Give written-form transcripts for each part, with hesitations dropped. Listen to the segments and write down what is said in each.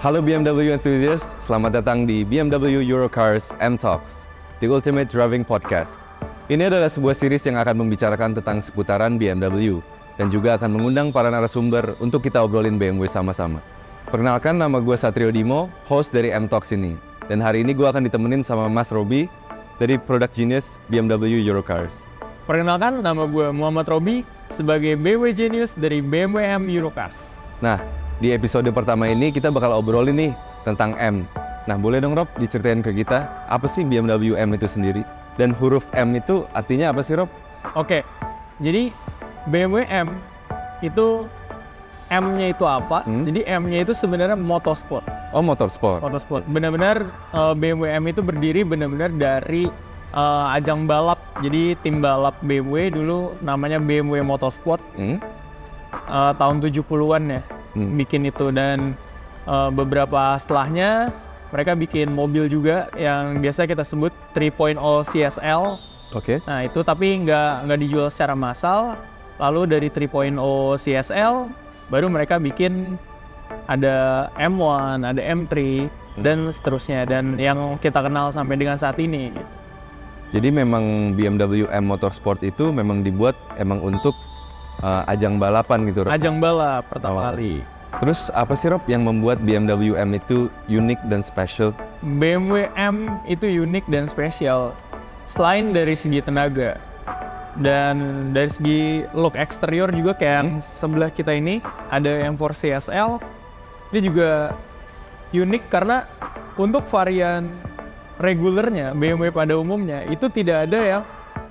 Halo BMW enthusiast, selamat datang di BMW Eurocars M-Talks, the ultimate driving podcast. Ini adalah sebuah series yang akan membicarakan tentang seputaran BMW dan juga akan mengundang para narasumber untuk kita obrolin BMW sama-sama. Perkenalkan, nama gue Satrio Dimo, host dari M-Talks ini. Dan hari ini gue akan ditemenin sama Mas Robi dari Product Genius BMW Eurocars. Perkenalkan, nama gue Muhammad Robi sebagai BMW Genius dari BMW M Eurocars. Nah, di episode pertama ini kita bakal obrolin nih tentang M. Nah, boleh dong Rob diceritain ke kita, apa sih BMW M itu sendiri? Dan huruf M itu artinya apa sih Rob? Oke, jadi BMW M itu, M-nya itu apa? Jadi M-nya itu sebenarnya motorsport. Oh, motorsport. Motorsport. Benar-benar BMW M itu berdiri benar-benar dari ajang balap. Jadi tim balap BMW dulu namanya BMW Motorsport. Tahun 70-an ya. Bikin itu, dan beberapa setelahnya mereka bikin mobil juga yang biasa kita sebut 3.0 CSL. Oke. Nah itu tapi nggak dijual secara massal. Lalu dari 3.0 CSL baru mereka bikin ada M1, ada M3 dan seterusnya, dan yang kita kenal sampai dengan saat ini. Jadi memang BMW M Motorsport itu memang dibuat emang untuk ajang balapan gitu Rob? Ajang balap pertama kali. Terus apa sih Rob yang membuat BMW M itu unik dan special? BMW M itu unik dan spesial selain dari segi tenaga dan dari segi look eksterior juga, kayak yang sebelah kita ini ada M4 CSL. Ini juga unik karena untuk varian regulernya BMW pada umumnya itu tidak ada yang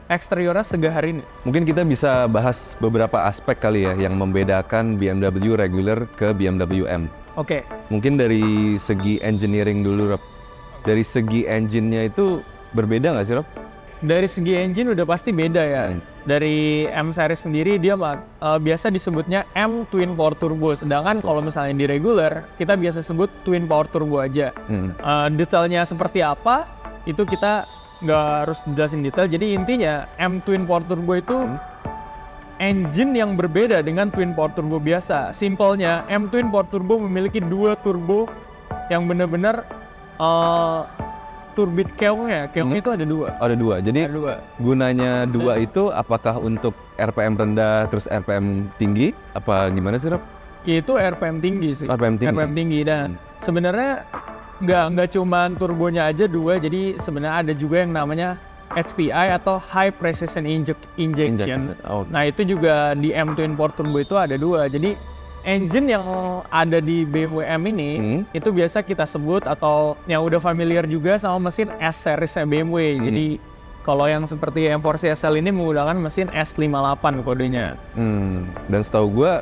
eksteriornya segahar ini. Mungkin kita bisa bahas beberapa aspek kali ya yang membedakan BMW regular ke BMW M. Oke. Mungkin dari segi engineering dulu Rob. Dari segi engine-nya itu berbeda nggak sih Rob? Dari segi engine udah pasti beda ya. Dari M series sendiri dia biasa disebutnya M Twin Power Turbo. Sedangkan kalau misalnya di regular kita biasa sebut Twin Power Turbo aja. Detailnya seperti apa itu kita nggak harus jelasin detail. Jadi intinya M Twin Power Turbo itu engine yang berbeda dengan Twin Power Turbo biasa. Simpelnya M Twin Power Turbo memiliki dua turbo yang benar-benar turbin keongnya itu ada dua. Ada dua. Jadi ada dua. Gunanya dua itu apakah untuk RPM rendah terus RPM tinggi? Apa gimana sih Rob? Itu RPM tinggi sih. RPM tinggi. RPM tinggi, dan sebenarnya nggak cuma turbonya aja dua, jadi sebenarnya ada juga yang namanya HPI atau High Precision Injection. Oh. Nah itu juga di M Twin Power Turbo itu ada dua. Jadi engine yang ada di BMW M ini itu biasa kita sebut, atau yang udah familiar juga sama mesin S seriesnya BMW. Jadi kalau yang seperti M4 CSL ini menggunakan mesin S58 kodenya. Dan setahu gue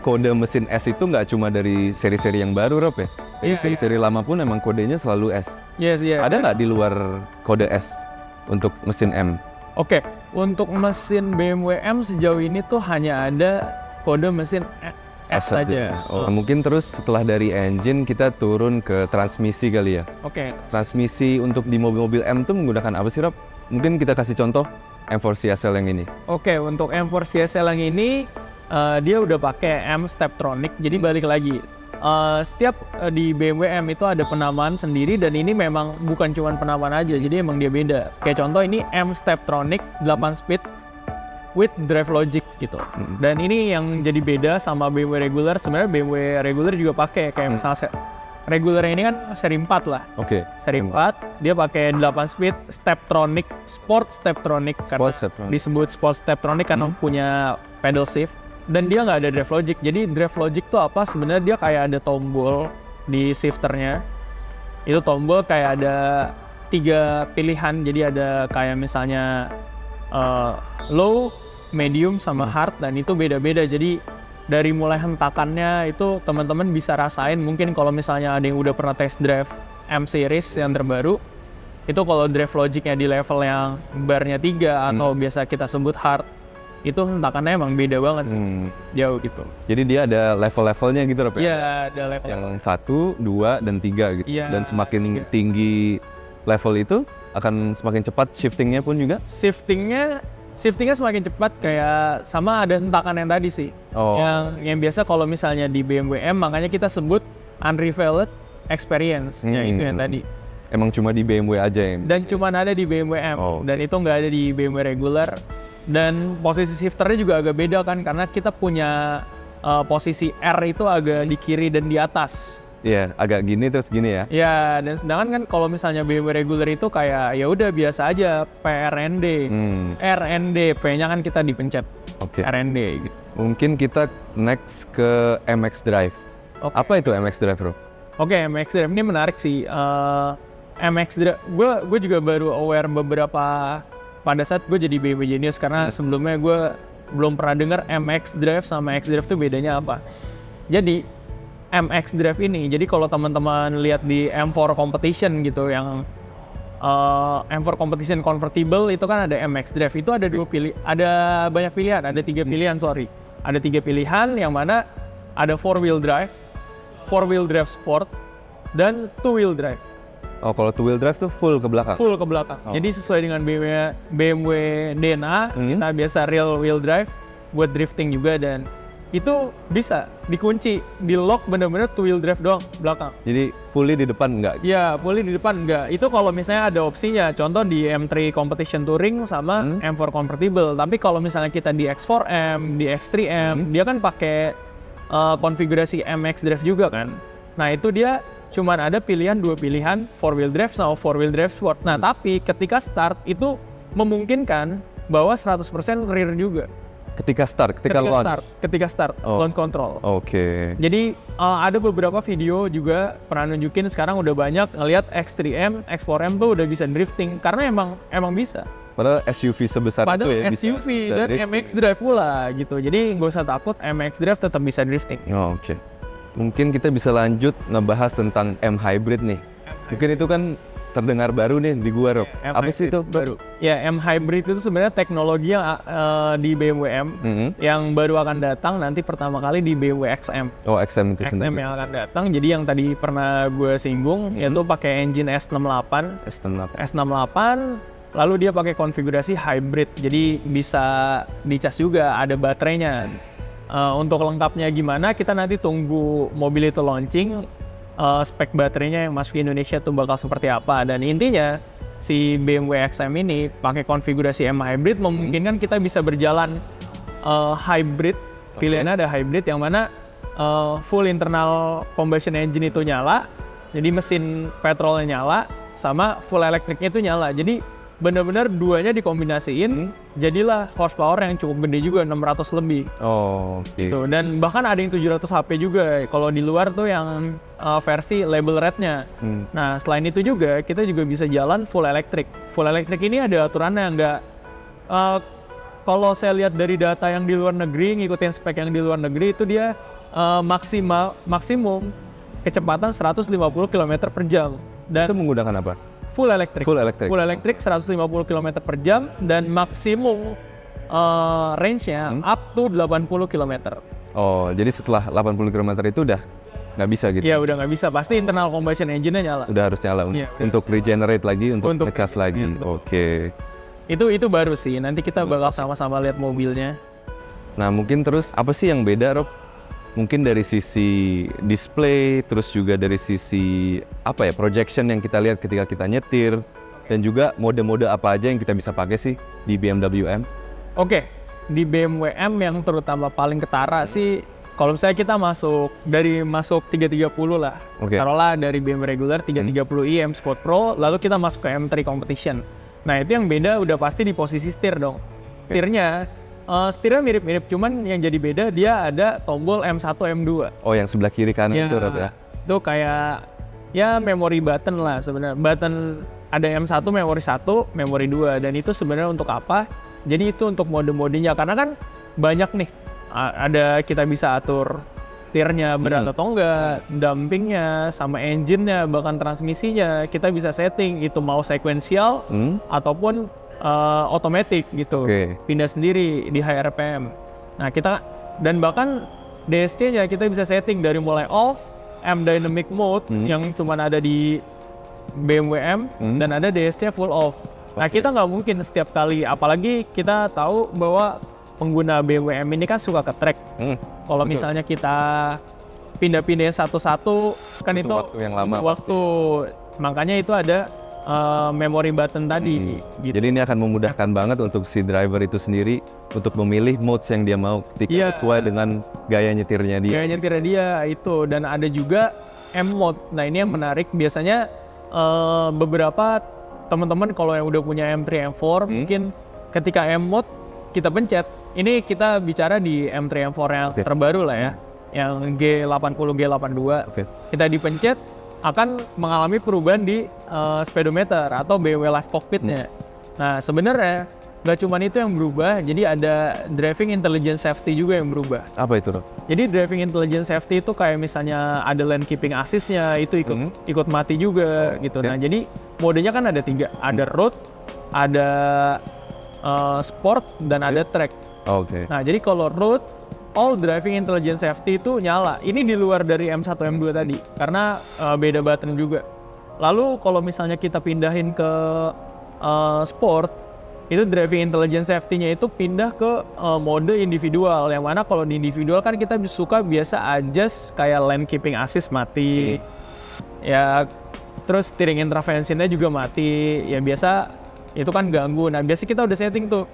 kode mesin S itu nggak cuma dari seri-seri yang baru Rob ya? Jadi seri-seri lama pun emang kodenya selalu S. Yes. Ada nggak di luar kode S untuk mesin M? Oke, untuk mesin BMW M sejauh ini tuh hanya ada kode mesin S saja. Oh. Mungkin terus setelah dari engine kita turun ke transmisi kali ya? Oke. Transmisi untuk di mobil-mobil M tuh menggunakan apa sih Rob? Mungkin kita kasih contoh M4 CSL yang ini. Oke, untuk M4 CSL yang ini dia udah pakai M Steptronic. Jadi balik lagi, setiap di BMW M itu ada penamaan sendiri, dan ini memang bukan cuma penamaan aja, jadi emang dia beda. Kayak contoh ini M Steptronic 8 speed with drive logic gitu. Dan ini yang jadi beda sama BMW regular. Sebenarnya BMW regular juga pakai kayak misalnya regular ini kan seri 4 lah. Oke. Seri 4 dia pakai 8 speed Steptronic, Sport Steptronic. Disebut Sport Steptronic karena punya pedal shift. Dan dia nggak ada drive logic. Jadi drive logic tuh apa? Sebenarnya dia kayak ada tombol di shifternya. Itu tombol kayak ada 3 pilihan. Jadi ada kayak misalnya low, medium, sama hard, dan itu beda-beda. Jadi dari mulai hentakannya itu teman-teman bisa rasain. Mungkin kalau misalnya ada yang udah pernah test drive M series yang terbaru, itu kalau drive logicnya di level yang barnya 3 atau biasa kita sebut hard, itu hentakannya emang beda banget sih. Jauh gitu. Jadi dia ada level-levelnya gitu Rob ya? Iya, ada level. Yang 1, 2, dan 3 gitu. Iya, dan semakin tinggi level itu akan semakin cepat shiftingnya pun juga? Shiftingnya semakin cepat, kayak sama ada hentakan yang tadi sih. Oh. Yang biasa kalau misalnya di BMW M, makanya kita sebut unrevealed experience-nya itu yang tadi. Emang cuma di BMW aja ya? Dan cuma ada di BMW M, dan itu nggak ada di BMW regular. Dan posisi shifternya juga agak beda kan, karena kita punya posisi R itu agak di kiri dan di atas. Iya, agak gini terus gini ya? Ya, dan sedangkan kan kalau misalnya BMW regular itu kayak ya udah biasa aja PRND, RND, P-nya kan kita dipencet, RND gitu. Mungkin kita next ke MX Drive. Apa itu MX Drive, bro? MX Drive ini menarik sih. MX Drive, gue juga baru aware beberapa pada saat gue jadi BMW Genius, karena sebelumnya gue belum pernah dengar MX Drive sama X Drive itu bedanya apa. Jadi MX Drive ini, jadi kalau teman-teman lihat di M4 Competition gitu, yang M4 Competition Convertible itu kan ada MX Drive, itu ada ada banyak pilihan, ada 3 pilihan ada 3 pilihan yang mana ada 4-wheel drive sport, dan 2-wheel drive. Kalau 2-wheel drive tuh full ke belakang? Full ke belakang. Jadi sesuai dengan BMW DNA, kita biasa real wheel drive buat drifting juga, dan itu bisa dikunci, di lock bener-bener 2-wheel drive doang belakang. Jadi fully di depan enggak? Iya, fully di depan enggak. Itu kalau misalnya ada opsinya, contoh di M3 Competition Touring sama M4 Convertible. Tapi kalau misalnya kita di X4M, di X3M, dia kan pakai konfigurasi MX Drive juga kan. Nah itu dia cuman ada 2 pilihan 4-wheel drive sama 4-wheel drive sport. Nah tapi ketika start itu memungkinkan bahwa 100% rear juga. Ketika start, launch control. Jadi ada beberapa video juga pernah nunjukin, sekarang udah banyak ngelihat X3M, X4M tuh udah bisa drifting, karena emang bisa. Padahal SUV sebesar itu ya SUV bisa dan drifting. MX Drive pula gitu. Jadi nggak usah takut, MX Drive tetap bisa drifting. Mungkin kita bisa lanjut ngebahas tentang M Hybrid nih. Mungkin itu kan terdengar baru nih di gua, Rob. Apa sih itu baru? Ya, M Hybrid itu sebenarnya teknologi yang di BMW M yang baru akan datang nanti pertama kali di BMW XM. XM itu XM yang akan datang. Jadi yang tadi pernah gue singgung yaitu pakai engine S68, lalu dia pakai konfigurasi hybrid. Jadi bisa dicas juga, ada baterainya. Untuk lengkapnya gimana, kita nanti tunggu mobil itu launching. Spek baterainya yang masuk ke Indonesia tuh bakal seperti apa, dan intinya si BMW XM ini pakai konfigurasi M Hybrid memungkinkan kita bisa berjalan hybrid. Pilihannya ada hybrid yang mana full internal combustion engine itu nyala, jadi mesin petrolnya nyala, sama full elektriknya itu nyala. Jadi benar-benar duanya dikombinasiin, jadilah horsepower yang cukup gede juga, 600 lebih. Gitu. Dan bahkan ada yang 700 HP juga, kalau di luar tuh yang versi label red-nya. Nah, selain itu juga, kita juga bisa jalan full electric. Full electric ini ada aturannya, nggak... kalau saya lihat dari data yang di luar negeri, ngikutin spek yang di luar negeri, itu dia maksimum kecepatan 150 km per jam. Dan itu menggunakan apa? Full electric 150 km per jam, dan maksimum range-nya up to 80 km. Jadi setelah 80 km itu udah nggak bisa gitu? Iya, udah nggak bisa. Pasti internal combustion engine-nya nyala. Udah harus nyala untuk regenerate lagi, untuk ngecas lagi. Itu baru sih. Nanti kita bakal sama-sama lihat mobilnya. Nah, mungkin terus apa sih yang beda, Rob? Mungkin dari sisi display, terus juga dari sisi projection yang kita lihat ketika kita nyetir, dan juga mode-mode apa aja yang kita bisa pakai sih di BMW M? Di BMW M yang terutama paling ketara sih, kalau misalnya kita masuk 330 lah, taruhlah dari BMW regular 330i M Sport Pro, lalu kita masuk ke M3 Competition. Nah itu yang beda udah pasti di posisi setir dong. Setirnya mirip-mirip, cuman yang jadi beda dia ada tombol M1, M2. Yang sebelah kiri kanan itu, Rob, ya? Itu kayak memory button lah sebenarnya. Button ada M1, memori 1, memori 2, dan itu sebenarnya untuk apa? Jadi itu untuk mode-modenya, karena kan banyak nih. Ada kita bisa atur setirnya berat atau enggak, dampingnya, sama engine-nya, bahkan transmisinya kita bisa setting itu mau sequential ataupun otomatis gitu, pindah sendiri di high RPM. Nah dan bahkan DSC-nya kita bisa setting dari mulai off, M Dynamic Mode yang cuma ada di BMW M, dan ada DSC full off. Nah kita nggak mungkin setiap kali, apalagi kita tahu bahwa pengguna BMW M ini kan suka ke track. Kalau misalnya kita pindah-pindahin satu-satu kan Butuh itu waktu yang lama waktu makanya itu ada memory button tadi gitu. Jadi ini akan memudahkan banget untuk si driver itu sendiri untuk memilih modes yang dia mau ketika sesuai dengan gaya nyetirnya dia. Gaya nyetirnya dia itu, dan ada juga M mode. Nah ini yang menarik, biasanya beberapa teman-teman kalau yang udah punya M3 M4 mungkin ketika M mode kita pencet, ini kita bicara di M3 M4 yang terbaru lah ya, yang G80 G82. Kita dipencet akan mengalami perubahan di speedometer atau BMW Live Cockpit-nya. Nah sebenarnya nggak cuma itu yang berubah, jadi ada driving intelligence safety juga yang berubah. Apa itu? Jadi driving intelligence safety itu kayak misalnya ada lane keeping assist-nya itu ikut mati juga gitu. Nah jadi modenya kan ada 3, ada road, ada sport, dan ada track. Nah jadi kalau road, all driving intelligence safety itu nyala. Ini di luar dari M1 M2 tadi karena beda button juga. Lalu kalau misalnya kita pindahin ke sport, itu driving intelligence safety-nya itu pindah ke mode individual, yang mana kalau di individual kan kita suka biasa adjust kayak lane keeping assist mati, ya terus steering intervention-nya juga mati, ya biasa itu kan ganggu. Nah biasa kita udah setting tuh.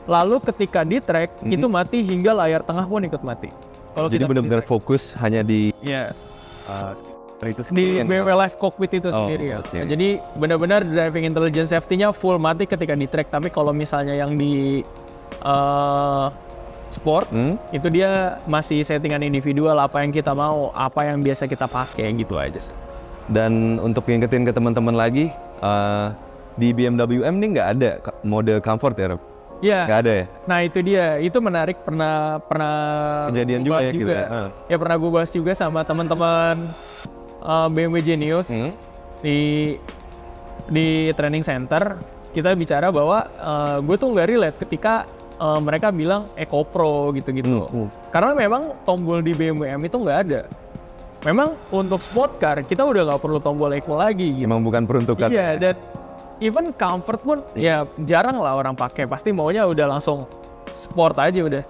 Lalu ketika di track itu mati hingga layar tengah pun ikut mati. Jadi benar-benar fokus hanya di di BMW Live Cockpit itu sendiri ya. Nah, jadi benar-benar driving intelligence safety-nya full mati ketika di track. Tapi kalau misalnya yang di sport itu dia masih settingan individual, apa yang kita mau, apa yang biasa kita pakai gitu aja. Dan untuk ngingetin ke teman-teman lagi, di BMW M ini nggak ada mode comfort ya, Rob? Iya. Nggak ada ya? Nah itu dia, itu menarik, pernah kejadian juga ya juga. Ya pernah gue bahas juga sama teman-teman BMW Genius di training center. Kita bicara bahwa gue tuh nggak relate ketika mereka bilang Eco Pro gitu-gitu. Karena memang tombol di BMW M itu nggak ada. Memang untuk sport car kita udah nggak perlu tombol Eco lagi. Gitu. Memang bukan peruntukan. Iya, dan even comfort pun ya jarang lah orang pakai. Pasti maunya udah langsung sport aja udah.